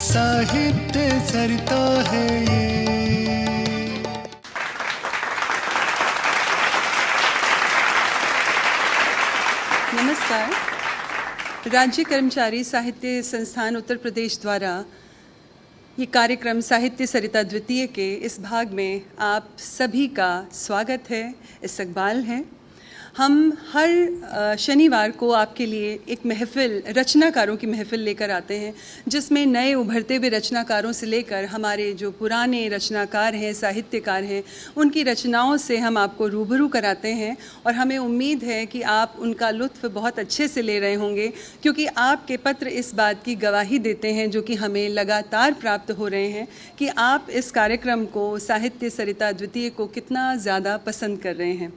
साहित्य सरिता है ये। नमस्कार। राज्य कर्मचारी साहित्य संस्थान उत्तर प्रदेश द्वारा ये कार्यक्रम साहित्य सरिता द्वितीय के इस भाग में आप सभी का स्वागत है, इस्तकबाल है। हम हर शनिवार को आपके लिए एक महफ़िल, रचनाकारों की महफ़िल लेकर आते हैं, जिसमें नए उभरते हुए रचनाकारों से लेकर हमारे जो पुराने रचनाकार हैं, साहित्यकार हैं, उनकी रचनाओं से हम आपको रूबरू कराते हैं। और हमें उम्मीद है कि आप उनका लुत्फ़ बहुत अच्छे से ले रहे होंगे, क्योंकि आपके पत्र इस बात की गवाही देते हैं, जो कि हमें लगातार प्राप्त हो रहे हैं, कि आप इस कार्यक्रम को, साहित्य सरिता द्वितीय को कितना ज़्यादा पसंद कर रहे हैं।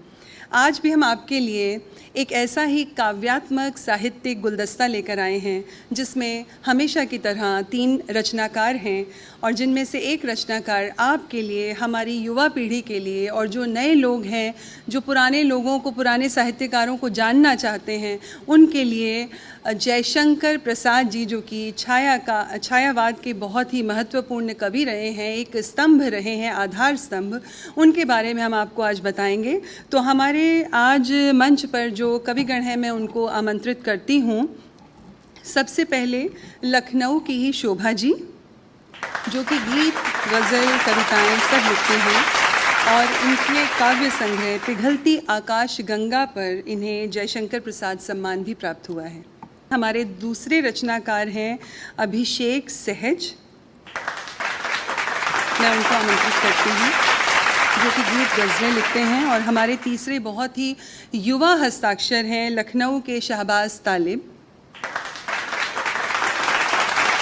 आज भी हम आपके लिए एक ऐसा ही काव्यात्मक साहित्यिक गुलदस्ता लेकर आए हैं, जिसमें हमेशा की तरह 3 रचनाकार हैं, और जिनमें से एक रचनाकार आपके लिए, हमारी युवा पीढ़ी के लिए, और जो नए लोग हैं, जो पुराने लोगों को, पुराने साहित्यकारों को जानना चाहते हैं, उनके लिए जयशंकर प्रसाद जी, जो कि छायावाद के बहुत ही महत्वपूर्ण कवि रहे हैं, एक स्तंभ रहे हैं, आधार स्तंभ, उनके बारे में हम आपको आज बताएंगे। तो हमारे आज मंच पर जो कविगण हैं, मैं उनको आमंत्रित करती हूँ। सबसे पहले लखनऊ की ही शोभा जी, जो कि गीत, गज़ल, कविताएं सब लिखते हैं, और इनके काव्य संग्रह पिघलती आकाश गंगा पर इन्हें जयशंकर प्रसाद सम्मान भी प्राप्त हुआ है। हमारे दूसरे रचनाकार हैं अभिषेक सहज, मैं उनको आमंत्रित करती हूँ, जो कि गीत गज़लें लिखते हैं। और हमारे तीसरे बहुत ही युवा हस्ताक्षर हैं लखनऊ के शहबाज तालिब,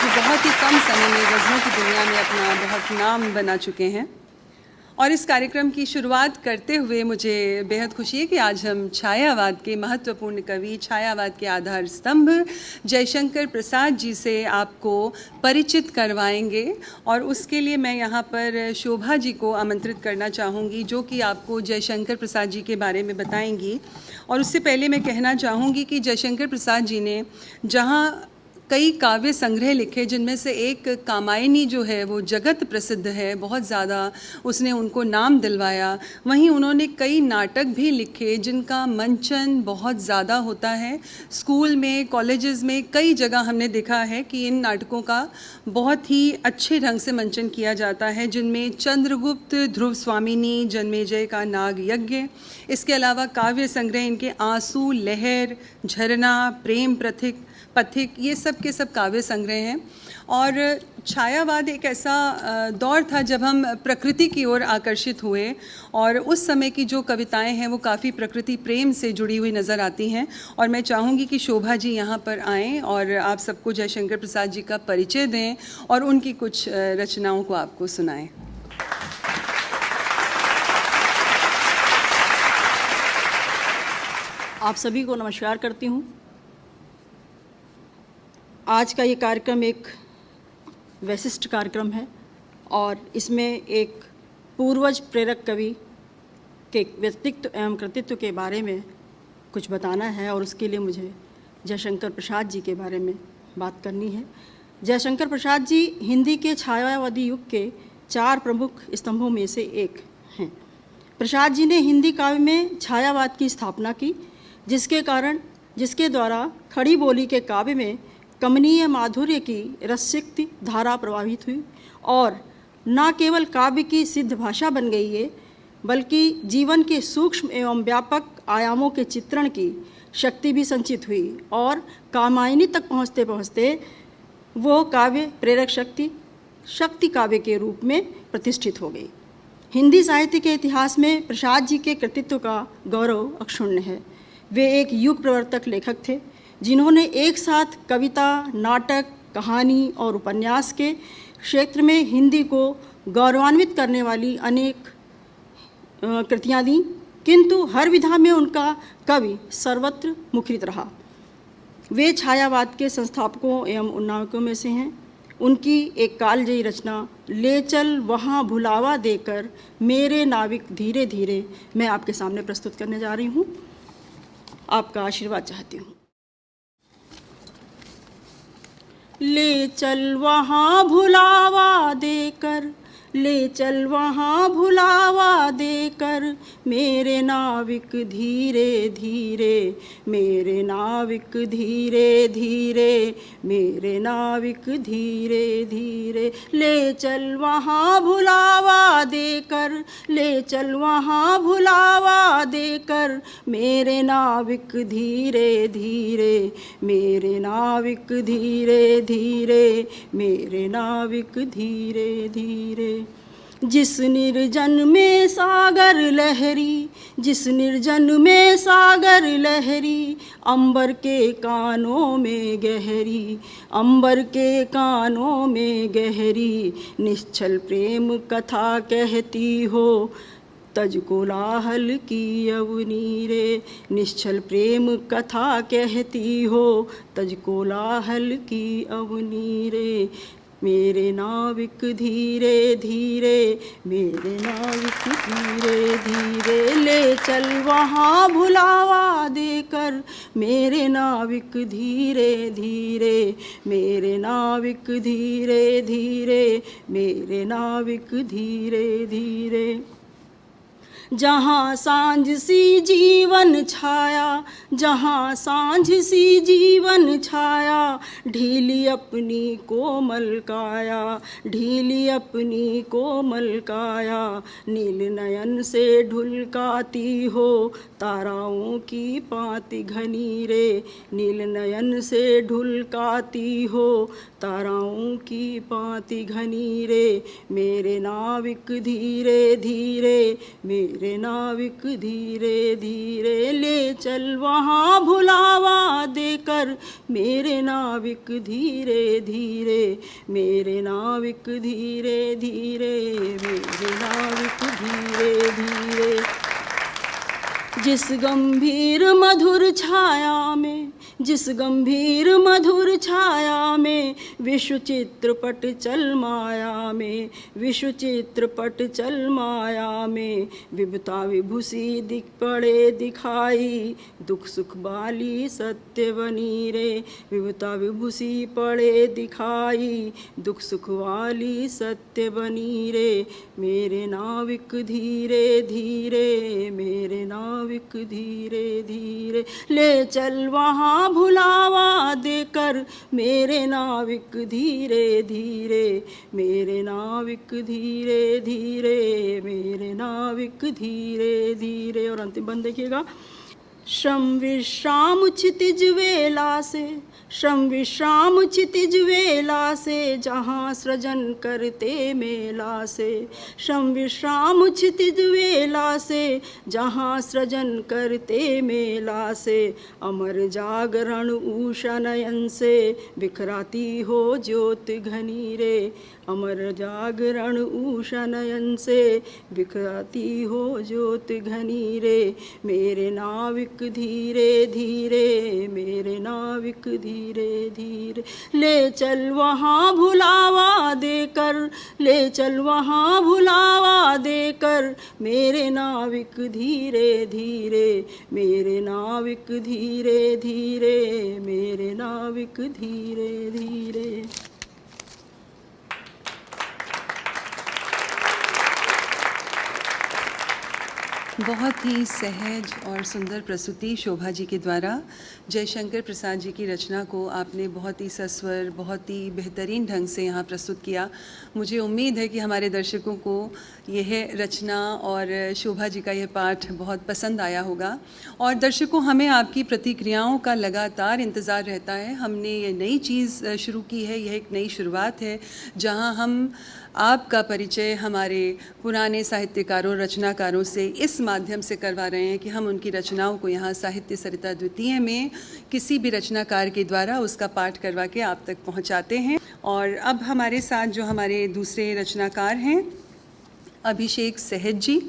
जो बहुत ही कम समय में गज़लों की दुनिया में अपना बहुत नाम बना चुके हैं। और इस कार्यक्रम की शुरुआत करते हुए मुझे बेहद खुशी है कि आज हम छायावाद के महत्वपूर्ण कवि, छायावाद के आधार स्तंभ जयशंकर प्रसाद जी से आपको परिचित करवाएंगे। और उसके लिए मैं यहाँ पर शोभा जी को आमंत्रित करना चाहूँगी, जो कि आपको जयशंकर प्रसाद जी के बारे में बताएंगी। और उससे पहले मैं कहना चाहूँगी कि जयशंकर प्रसाद जी ने जहाँ कई काव्य संग्रह लिखे, जिनमें से एक कामायनी जो है वो जगत प्रसिद्ध है, बहुत ज़्यादा उसने उनको नाम दिलवाया, वहीं उन्होंने कई नाटक भी लिखे जिनका मंचन बहुत ज़्यादा होता है। स्कूल में, कॉलेजेस में कई जगह हमने देखा है कि इन नाटकों का बहुत ही अच्छे ढंग से मंचन किया जाता है, जिनमें चंद्रगुप्त, ध्रुव स्वामिनी, जन्मेजय का नाग यज्ञ, इसके अलावा काव्य संग्रह इनके आंसू, लहर, झरना, प्रेम पथिक, ये सब के सब काव्य संग्रह हैं। और छायावाद एक ऐसा दौर था जब हम प्रकृति की ओर आकर्षित हुए, और उस समय की जो कविताएं हैं वो काफ़ी प्रकृति प्रेम से जुड़ी हुई नज़र आती हैं। और मैं चाहूँगी कि शोभा जी यहाँ पर आएँ और आप सबको जयशंकर प्रसाद जी का परिचय दें और उनकी कुछ रचनाओं को आपको सुनाएं। आप सभी को नमस्कार करती हूँ। आज का ये कार्यक्रम एक विशिष्ट कार्यक्रम है, और इसमें एक पूर्वज प्रेरक कवि के व्यक्तित्व एवं कृतित्व के बारे में कुछ बताना है, और उसके लिए मुझे जयशंकर प्रसाद जी के बारे में बात करनी है। जयशंकर प्रसाद जी हिंदी के छायावादी युग के 4 प्रमुख स्तंभों में से एक हैं। प्रसाद जी ने हिंदी काव्य में छायावाद की स्थापना की, जिसके द्वारा खड़ी बोली के काव्य में कमनीय माधुर्य की रससिक्त धारा प्रवाहित हुई, और न केवल काव्य की सिद्ध भाषा बन गई है, बल्कि जीवन के सूक्ष्म एवं व्यापक आयामों के चित्रण की शक्ति भी संचित हुई, और कामायनी तक पहुँचते पहुँचते वो काव्य प्रेरक शक्ति काव्य के रूप में प्रतिष्ठित हो गई। हिंदी साहित्य के इतिहास में प्रसाद जी के कृतित्व का गौरव अक्षुण्ण है। वे एक युग प्रवर्तक लेखक थे, जिन्होंने एक साथ कविता, नाटक, कहानी और उपन्यास के क्षेत्र में हिंदी को गौरवान्वित करने वाली अनेक कृतियाँ दी, किंतु हर विधा में उनका कवि सर्वत्र मुखरित रहा। वे छायावाद के संस्थापकों एवं उन्नायकों में से हैं। उनकी एक कालजयी रचना ले चल वहाँ भुलावा देकर मेरे नाविक धीरे धीरे मैं आपके सामने प्रस्तुत करने जा रही हूँ। आपका आशीर्वाद चाहती हूँ। ले चल वहाँ भुलावा देकर, ले चल वहाँ भुलावा देकर, मेरे नाविक धीरे धीरे, मेरे नाविक धीरे धीरे, मेरे नाविक धीरे धीरे। ले चल वहाँ भुलावा देकर, ले चल वहाँ भुलावा देकर, मेरे नाविक धीरे धीरे, मेरे नाविक धीरे धीरे, मेरे नाविक धीरे धीरे। जिस निर्जन में सागर लहरी, जिस निर्जन में सागर लहरी, अंबर के कानों में गहरी, अंबर के कानों में गहरी, निश्चल प्रेम कथा कहती हो, तज कोलाहल की अवनी रे। निश्चल प्रेम कथा कहती हो, तज कोलाहल की अवनी रे। मेरे नाविक धीरे धीरे, मेरे नाविक धीरे धीरे, ले चल वहाँ भुलावा देकर, मेरे नाविक धीरे धीरे, मेरे नाविक धीरे धीरे, मेरे नाविक धीरे धीरे। जहाँ सांझ सी जीवन छाया, जहाँ सांझ सी जीवन छाया, ढीली अपनी कोमल काया, ढीली अपनी कोमल काया, नील नयन से ढुलकाती हो, ताराओं की पाती घनी रे। नील नयन से ढुलकाती हो, ताराओं की पाती घनी रे। मेरे नाविक धीरे धीरे, मेरे नाविक धीरे धीरे, ले चल वहाँ भुलावा देकर, मेरे नाविक धीरे धीरे, मेरे नाविक धीरे धीरे, मेरे नाविक धीरे धीरे। जिस गंभीर मधुर छाया में, जिस गंभीर मधुर छाया में, विश्व चित्रपट चल माया में, विश्व चित्रपट चल माया में, विभुता विभूषी दिख पड़े दिखाई, दुख सुख बाली सत्य बनी रे। विभुता विभूषी पड़े दिखाई, दुख सुख वाली सत्य बनी रे। मेरे नाविक धीरे धीरे, मेरे नाविक धीरे धीरे, ले चल वहाँ भुलावा देकर, मेरे नाविक धीरे धीरे, मेरे नाविक धीरे धीरे, मेरे नाविक धीरे धीरे। और अंतिम बंद देखिएगा। श्रम विश्राम क्षितिज वेला से, श्रम विश्राम क्षितिज वेला से, जहाँ सृजन करते मेला से। श्रम विश्राम क्षितिज वेला से, जहाँ सृजन करते मेला से। अमर जागरण उषा नयन से, बिखराती हो ज्योत घनी रे। अमर जागरण उषा नयन से, बिखराती हो ज्योत घनी रे। मेरे नाविक धीरे धीरे, मेरे नाविक धीरे धीरे, ले चल वहाँ भुलावा देकर, ले चल वहाँ भुलावा देकर, मेरे नाविक धीरे धीरे, मेरे नाविक धीरे धीरे, मेरे नाविक धीरे धीरे। बहुत ही सहज और सुंदर प्रस्तुति शोभा जी के द्वारा। जयशंकर प्रसाद जी की रचना को आपने बहुत ही सस्वर, बहुत ही बेहतरीन ढंग से यहाँ प्रस्तुत किया। मुझे उम्मीद है कि हमारे दर्शकों को यह रचना और शोभा जी का यह पाठ बहुत पसंद आया होगा। और दर्शकों, हमें आपकी प्रतिक्रियाओं का लगातार इंतज़ार रहता है। हमने ये नई चीज़ शुरू की है, यह एक नई शुरुआत है जहाँ हम आपका परिचय हमारे पुराने साहित्यकारों, रचनाकारों से इस माध्यम से करवा रहे हैं कि हम उनकी रचनाओं को यहाँ साहित्य सरिता द्वितीय में किसी भी रचनाकार के द्वारा उसका पाठ करवा के आप तक पहुँचाते हैं। और अब हमारे साथ जो हमारे दूसरे रचनाकार हैं, अभिषेक सहज जी,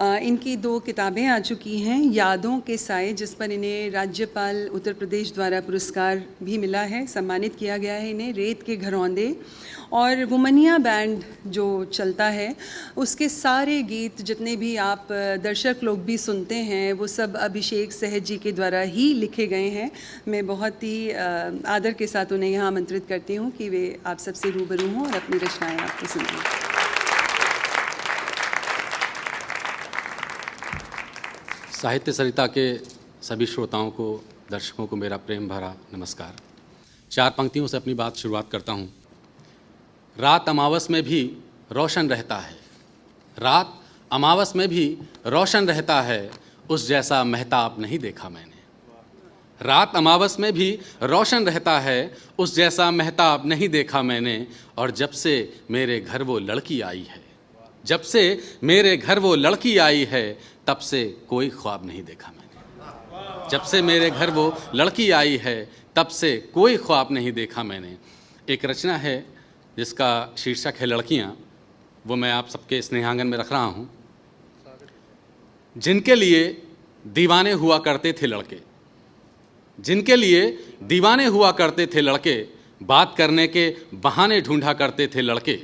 इनकी 2 किताबें आ चुकी हैं। यादों के साए, जिस पर इन्हें राज्यपाल उत्तर प्रदेश द्वारा पुरस्कार भी मिला है, सम्मानित किया गया है इन्हें। रेत के घरौंदे और वुमनिया बैंड जो चलता है उसके सारे गीत जितने भी आप दर्शक लोग भी सुनते हैं वो सब अभिषेक सहज जी के द्वारा ही लिखे गए हैं। मैं बहुत ही आदर के साथ उन्हें यहाँ आमंत्रित करती हूँ कि वे आप सबसे रूबरू हों और अपनी रचनाएं आपको सुनाएं। साहित्य सरिता के सभी श्रोताओं को, दर्शकों को मेरा प्रेम भरा नमस्कार। 4 पंक्तियों से अपनी बात शुरुआत करता हूँ। रात अमावस में भी रोशन रहता है, रात अमावस में भी रोशन रहता है, उस जैसा महताब नहीं देखा मैंने। रात अमावस में भी रोशन रहता है, उस जैसा महताब नहीं देखा मैंने। और जब से मेरे घर वो लड़की आई है, जब से मेरे घर वो लड़की आई है, तब से कोई ख्वाब नहीं देखा मैंने। जब से मेरे घर वो लड़की आई है, तब से कोई ख्वाब नहीं देखा मैंने। एक रचना है जिसका शीर्षक है लड़कियां, वो मैं आप सबके स्नेहांगन में रख रहा हूं। जिनके लिए दीवाने हुआ करते थे लड़के, जिनके लिए दीवाने हुआ करते थे लड़के, बात करने के बहाने ढूंढा करते थे लड़के।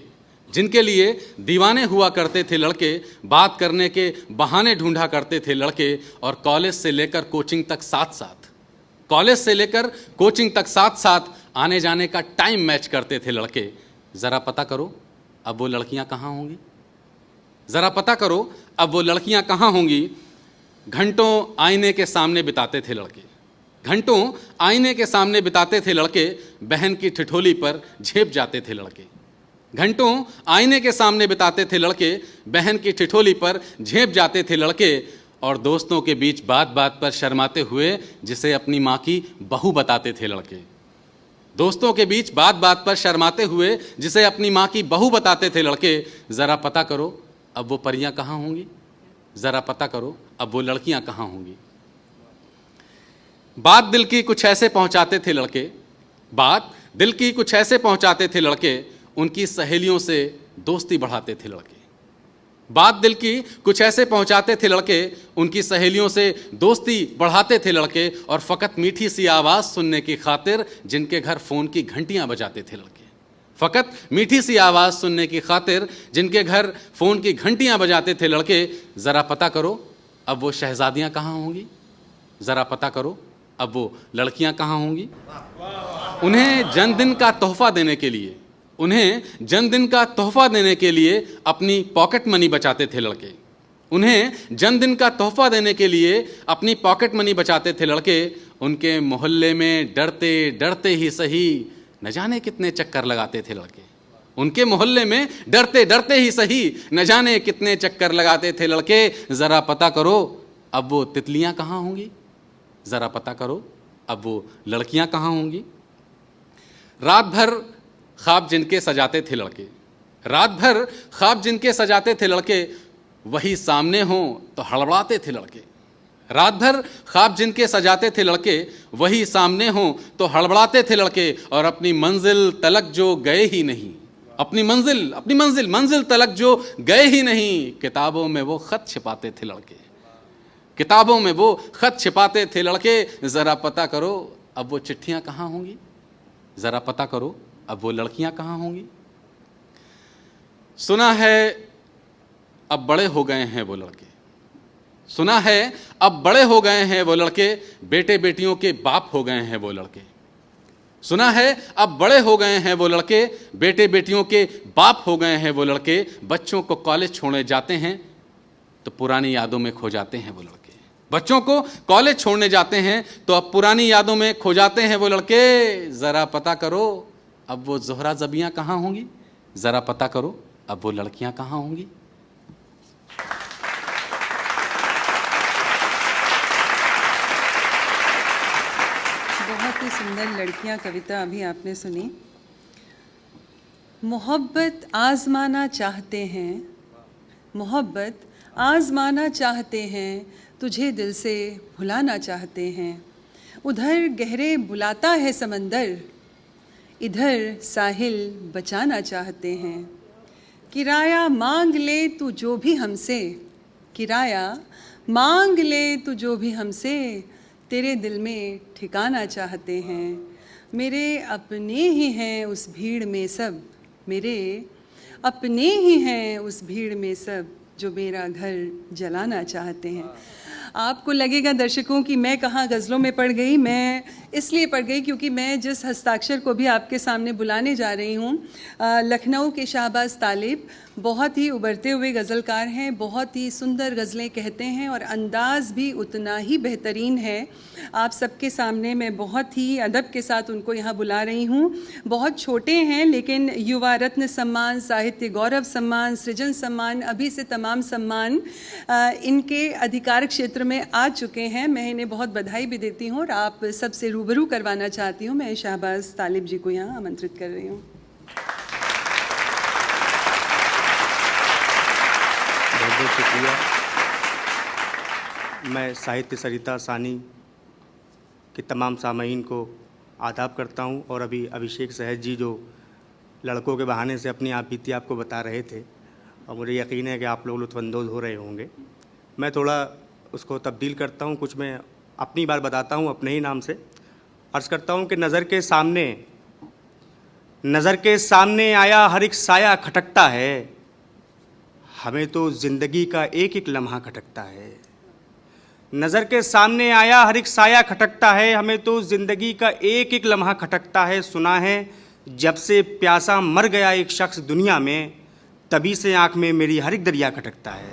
जिनके लिए दीवाने हुआ करते थे लड़के, बात करने के बहाने ढूंढा करते थे लड़के। और कॉलेज से लेकर कोचिंग तक साथ साथ, कॉलेज से लेकर कोचिंग तक साथ साथ आने जाने का टाइम मैच करते थे लड़के। ज़रा पता करो अब वो लड़कियां कहाँ होंगी, ज़रा पता करो अब वो लड़कियां कहाँ होंगी। घंटों आईने के सामने बिताते थे लड़के, घंटों आईने के सामने बिताते थे लड़के। बहन की ठिठोली पर झेप जाते थे लड़के, घंटों आईने के सामने बिताते थे लड़के। बहन की ठिठोली पर झेप जाते थे लड़के। और दोस्तों के बीच बात बात पर शर्माते हुए जिसे अपनी माँ की बहू बताते थे लड़के। दोस्तों के बीच बात बात पर शर्माते हुए जिसे अपनी माँ की बहू बताते थे लड़के। ज़रा पता करो अब वो परियां कहाँ होंगी, ज़रा पता करो अब वो लड़कियां कहाँ होंगी। बात दिल की कुछ ऐसे पहुँचाते थे लड़के, बात दिल की कुछ ऐसे पहुँचाते थे लड़के। उनकी सहेलियों से दोस्ती बढ़ाते थे लड़के, बात दिल की कुछ ऐसे पहुंचाते थे लड़के। उनकी सहेलियों से दोस्ती बढ़ाते थे लड़के। और फ़कत मीठी सी आवाज़ सुनने की खातिर जिनके घर फ़ोन की घंटियां बजाते थे लड़के, फ़कत मीठी सी आवाज़ सुनने की खातिर जिनके घर फ़ोन की घंटियां बजाते थे लड़के। ज़रा पता करो अब वो शहज़ादियाँ कहाँ होंगी, ज़रा पता करो अब वो लड़कियाँ कहाँ होंगी। उन्हें जन्मदिन का तोहफ़ा देने के लिए, उन्हें जन्मदिन का तोहफ़ा देने के लिए अपनी पॉकेट मनी बचाते थे लड़के। उन्हें जन्मदिन का तोहफ़ा देने के लिए अपनी पॉकेट मनी बचाते थे लड़के। उनके मोहल्ले में डरते डरते ही सही न जाने कितने चक्कर लगाते थे लड़के। उनके मोहल्ले में डरते डरते ही सही न जाने कितने चक्कर लगाते थे लड़के। ज़रा पता करो अब वो तितलियाँ कहाँ होंगी, ज़रा पता करो अब वो लड़कियाँ कहाँ होंगी। रात भर ख्वाब जिनके सजाते थे लड़के, रात भर ख्वाब जिनके सजाते थे लड़के, वही सामने हों तो हड़बड़ाते थे लड़के। रात भर ख्वाब जिनके सजाते थे लड़के, वही सामने हों तो हड़बड़ाते थे लड़के। और अपनी मंजिल तलक जो गए ही नहीं, अपनी मंजिल तलक जो गए ही नहीं, किताबों में वो खत छिपाते थे लड़के, किताबों में वो खत छिपाते थे लड़के। ज़रा पता करो अब वो चिट्ठियाँ कहाँ होंगी, ज़रा पता करो अब वो लड़कियां कहाँ होंगी। सुना है अब बड़े हो गए हैं वो लड़के, सुना है अब बड़े हो गए हैं वो लड़के। बेटे बेटियों के बाप हो गए हैं वो लड़के, सुना है अब बड़े हो गए हैं वो लड़के। बेटे बेटियों के बाप हो गए हैं वो लड़के। बच्चों को कॉलेज छोड़ने जाते हैं तो पुरानी यादों में खो जाते हैं वो लड़के। बच्चों को कॉलेज छोड़ने जाते हैं तो अब पुरानी यादों में खो जाते हैं वो लड़के। ज़रा पता करो अब वो ज़ोहरा ज़बियाँ कहाँ होंगी, ज़रा पता करो अब वो लड़कियाँ कहाँ होंगी। बहुत ही सुंदर लड़कियां कविता अभी आपने सुनी। मोहब्बत आजमाना चाहते हैं, मोहब्बत आजमाना चाहते हैं, तुझे दिल से भुलाना चाहते हैं। उधर गहरे बुलाता है समंदर, इधर साहिल बचाना चाहते हैं। किराया मांग ले तू जो भी हमसे, किराया मांग ले तू जो भी हमसे, तेरे दिल में ठिकाना चाहते हैं। मेरे अपने ही हैं उस भीड़ में सब, मेरे अपने ही हैं उस भीड़ में सब जो मेरा घर जलाना चाहते हैं। आपको लगेगा दर्शकों कि मैं कहाँ गज़लों में पड़ गई। मैं इसलिए पड़ गई क्योंकि मैं जिस हस्ताक्षर को भी आपके सामने बुलाने जा रही हूँ, लखनऊ के शाहबाज तालिब बहुत ही उभरते हुए गज़लकार हैं, बहुत ही सुंदर गज़लें कहते हैं और अंदाज़ भी उतना ही बेहतरीन है। आप सबके सामने मैं बहुत ही अदब के साथ उनको यहाँ बुला रही हूँ। बहुत छोटे हैं लेकिन युवा रत्न सम्मान, साहित्य गौरव सम्मान, सृजन सम्मान, अभी से तमाम सम्मान इनके अधिकार क्षेत्र में आ चुके हैं। मैं इन्हें बहुत बधाई भी देती हूँ और आप सबसे रूबरू करवाना चाहती हूँ। मैं शाहबाज तालिब जी को यहाँ आमंत्रित कर रही हूँ। बहुत बहुत शुक्रिया। मैं साहित्य सरिता सानी के तमाम सामाईन को आदाब करता हूं और अभी अभिषेक सहज जी जो लड़कों के बहाने से अपनी आप बीती आपको बता रहे थे और मुझे यकीन है कि आप लोग लुत्फ़अंदोज़ हो रहे होंगे। मैं थोड़ा उसको तब्दील करता हूं, कुछ मैं अपनी बात बताता हूं अपने ही नाम से। अर्ज़ करता हूं कि नज़र के सामने आया हर एक साया खटकता है, हमें तो ज़िंदगी का एक एक लम्हा खटकता है। नज़र के सामने आया हर एक साया खटकता है, हमें तो ज़िंदगी का एक एक लम्हा खटकता है। सुना है जब से प्यासा मर गया एक शख्स दुनिया में, तभी से आँख में मेरी हर एक दरिया खटकता है।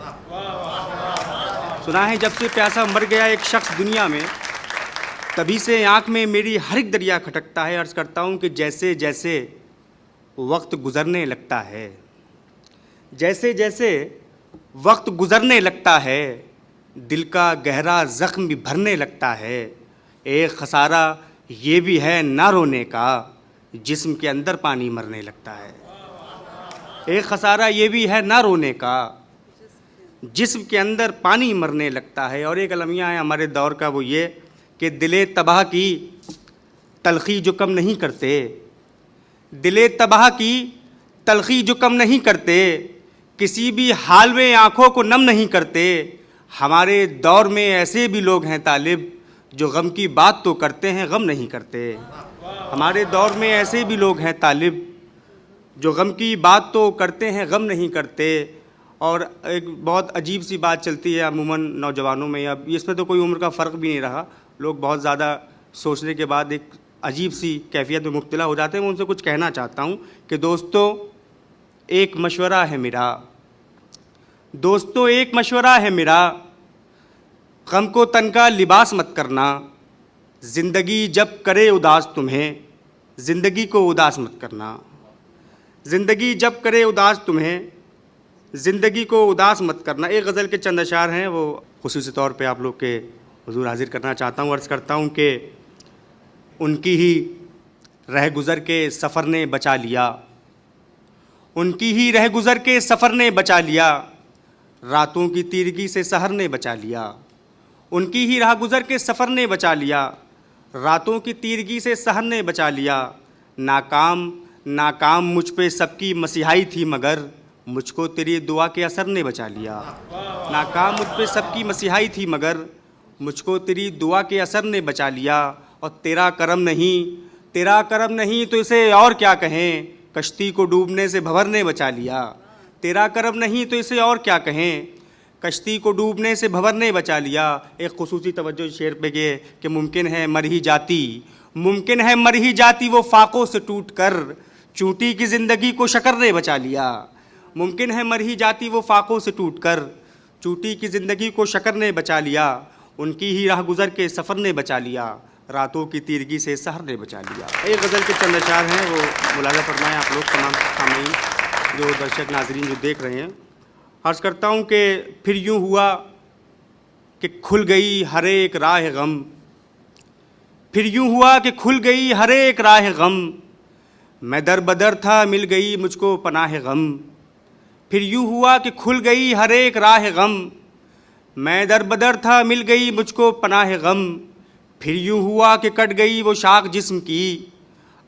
सुना है जब से प्यासा मर गया एक शख्स दुनिया में, तभी से आँख में मेरी हर एक दरिया खटकता है। अर्ज़ करता हूँ कि जैसे जैसे वक्त गुज़रने लगता है, जैसे जैसे वक्त गुज़रने लगता है, दिल का गहरा ज़ख्म भी भरने लगता है। एक खसारा ये भी है ना रोने का, जिस्म के अंदर पानी मरने लगता है। एक खसारा ये भी है ना रोने का, जिस्म के अंदर पानी मरने लगता है। और एक अलमिया है हमारे दौर का, वो ये कि दिले तबाह की तलखी जो कम नहीं करते, दिले तबाह की तलखी जो कम नहीं करते, किसी भी हाल में आँखों को नम नहीं करते। हमारे दौर में ऐसे भी लोग हैं तालिब जो गम की बात तो करते हैं गम नहीं करते। हमारे दौर में ऐसे भी लोग हैं तालिब जो गम की बात तो करते हैं गम नहीं करते। और एक बहुत अजीब सी बात चलती है अमूमन नौजवानों में, अब इस पर तो कोई उम्र का फ़र्क भी नहीं रहा, लोग बहुत ज़्यादा सोचने के बाद एक अजीब सी कैफियत में मुब्तला हो जाते हैं। मैं उनसे कुछ कहना चाहता हूँ कि दोस्तों एक मशवरा है मेरा, दोस्तों एक मशवरा है मेरा, गम को तन का लिबास मत करना। ज़िंदगी जब करे उदास तुम्हें, ज़िंदगी को उदास मत करना। ज़िंदगी जब करे उदास तुम्हें, ज़िंदगी को उदास मत करना। एक गज़ल के चंद अशार हैं, वो खुसूसी तौर पे आप लोग के हुज़ूर हाजिर करना चाहता हूँ। अर्ज़ करता हूँ कि उनकी ही रह गुज़र के सफ़र ने बचा लिया, उनकी ही रह गुज़र के सफ़र ने बचा लिया, रातों की तीरगी से सहर ने बचा लिया। उनकी ही राह गुज़र के सफ़र ने बचा लिया, रातों की तीरगी से सहर ने बचा लिया। नाकाम नाकाम मुझ पे सबकी मसीहाई थी, मगर मुझको तेरी दुआ के असर ने बचा लिया। नाकाम मुझ पे सबकी मसीहाई थी, मगर मुझको तेरी दुआ के असर ने बचा लिया। और तेरा करम नहीं तो इसे और क्या कहें, कश्ती को डूबने से भंवर ने बचा लिया। तेरा करम नहीं तो इसे और क्या कहें, कश्ती को डूबने से भंवर ने बचा लिया। एक खुसूसी तवज्जो शेर पे ये कि मुमकिन है मर ही जाती, मुमकिन है मर ही जाती वो फाकों से टूट कर, चूंटी की ज़िंदगी को शकर ने बचा लिया। मुमकिन है मर ही जाती वो फाकों से टूट कर, चूंटी की ज़िंदगी को शकर ने बचा लिया। उनकी ही राह गुज़र के सफ़र ने बचा लिया, रातों की तीरगी से सहर ने बचा लिया। एक गज़ल के चंद अशार हैं, वो मुलाज़ा फरमाएं आप लोग तमाम सामीन जो दर्शक नाज़रीन जो देख रहे हैं। अर्ज़ करता हूँ कि फिर यूँ हुआ कि खुल गई हर एक राह गम, फिर यूँ हुआ कि खुल गई हर एक राह गम, मैं दर बदर था मिल गई मुझको पनाह गम। फिर यूँ हुआ कि खुल गई हर एक राह गम, मैं दर बदर था मिल गई मुझको पनाह गम। फिर यूँ हुआ कि कट गई वो शाख जिस्म की,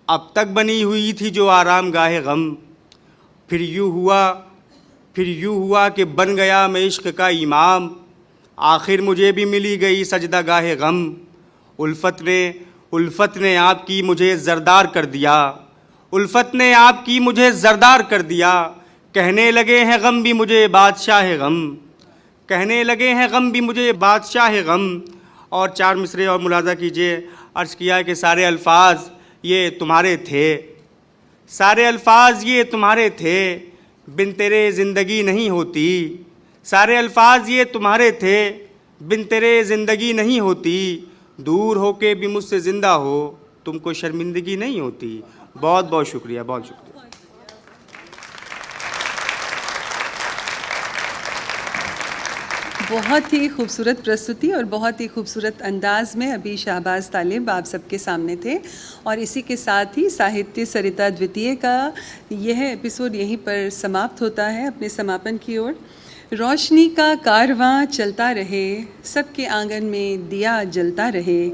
अब तक बनी हुई थी जो आराम गाह गम। फिर यूँ हुआ कि बन गया मैं इश्क का इमाम, आखिर मुझे भी मिली गई सजदा गाह गम। उल्फत ने आपकी मुझे ज़रदार कर दिया, उल्फत ने आपकी मुझे जरदार कर दिया, कहने लगे हैं गम भी मुझे बादशाह गम, कहने लगे हैं गम भी मुझे बादशाह गम। और 4 मिसरे और मुलाजा कीजिए। अर्ज़ किया कि सारे अल्फाज ये तुम्हारे थे, सारे अल्फाज ये तुम्हारे थे, बिन तेरे ज़िंदगी नहीं होती, सारे अल्फाज ये तुम्हारे थे, बिन तेरे ज़िंदगी नहीं होती, दूर होके भी मुझसे ज़िंदा हो, तुमको शर्मिंदगी नहीं होती। बहुत बहुत शुक्रिया, बहुत शुक्रिया। बहुत ही खूबसूरत प्रस्तुति और बहुत ही खूबसूरत अंदाज में अभी शाहबाज तालिब आप सबके सामने थे। और इसी के साथ ही साहित्य सरिता द्वितीय का यह एपिसोड यहीं पर समाप्त होता है अपने समापन की ओर। रोशनी का कारवां चलता रहे, सबके आंगन में दिया जलता रहे,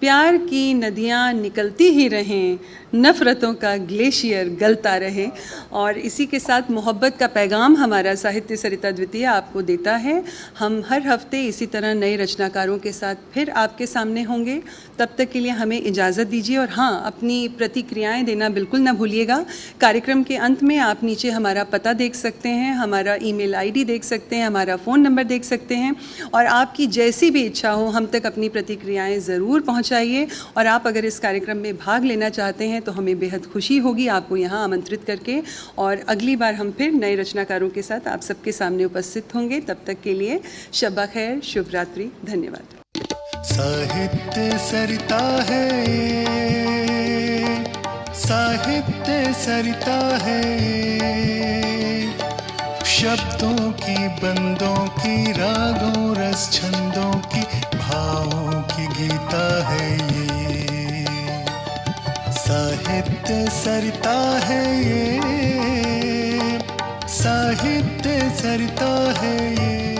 प्यार की नदियाँ निकलती ही रहें, नफ़रतों का ग्लेशियर गलता रहे। और इसी के साथ मोहब्बत का पैगाम हमारा साहित्य सरिता द्वितीय आपको देता है। हम हर हफ्ते इसी तरह नए रचनाकारों के साथ फिर आपके सामने होंगे। तब तक के लिए हमें इजाज़त दीजिए। और हाँ, अपनी प्रतिक्रियाएं देना बिल्कुल ना भूलिएगा। कार्यक्रम के अंत में आप नीचे हमारा पता देख सकते हैं, हमारा ईमेल आईडी देख सकते हैं, हमारा फ़ोन नंबर देख सकते हैं। और आपकी जैसी भी इच्छा हो हम तक अपनी प्रतिक्रियाएँ ज़रूर पहुँचाइए। और आप अगर इस कार्यक्रम में भाग लेना चाहते हैं तो हमें बेहद खुशी होगी आपको यहाँ आमंत्रित करके। और अगली बार हम फिर नए रचनाकारों के साथ आप सबके सामने उपस्थित होंगे। तब तक के लिए शब्बा खैर, शुभ रात्रि, धन्यवाद। साहित्य सरिता है ये, साहित्य सरिता है ये, शब्दों की, बंदों की, रागों रस छंदों की, भावों की गीता है ये। साहित्य सरिता है ये, साहित्य सरिता है ये।